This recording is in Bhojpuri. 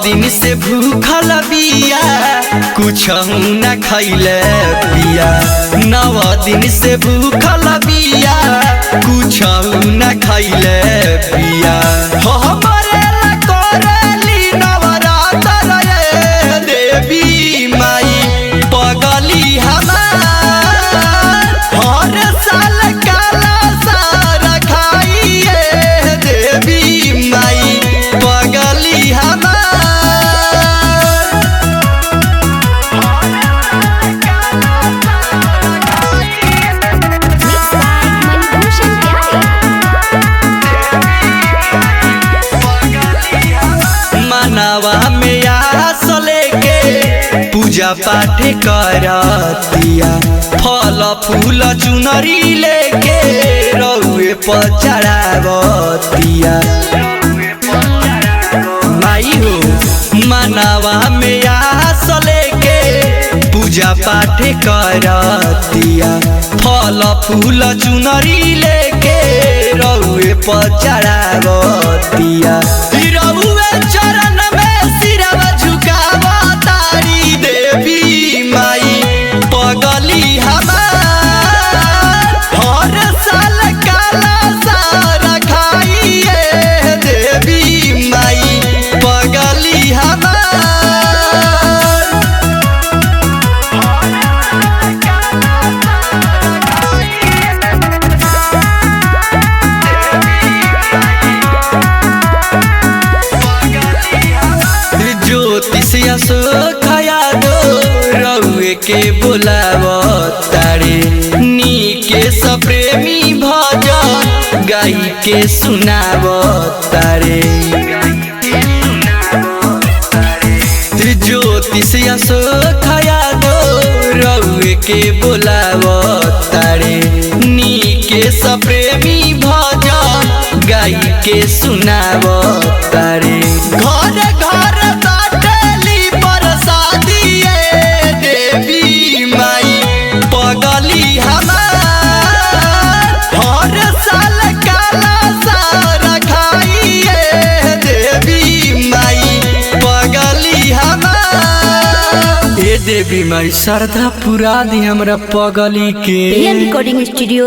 दिन से भूखल बिया कुछ न खैले पिया। 9 दिन से भूखल बिया कुछ न खैले पिया। हमरे ला करेली नवरात्र ये देवी माई पगली हमार। हर साल काला सारा खाइए देवी माई पगली हमार। मनवा में आस लेके पूजा पाठ करतिया। फल फूल चुनरी लेके रउए पर चढ़ावतिया। माई हो मनवा में आस लेके पूजा पाठ करतिया। फल फूल चुनरी लेके रउए पर चढ़ावतिया। रउए चरण में सिरवा झुकावतारी देवी माई पगली हमार। हर साल काला सारा खाइए देवी माई पगली हमार। ज्योतिषिया सोखया दो रउए के बोलावतारे। नीके स प्रेमी भजन गाई के सुनावतारे। ज्योतिषिया सोखया दो रउए के बोलावतारे। नीके स प्रेमी भजन गाई के सुनावतारे। घर घर बाटली प्रसादी देवी माई पगली हमार। हर साल काला सारा खाइए देवी माई पगली हमार। ए देवी माई श्रद्धा पुरा दी हमरा पगली के। Recording studio.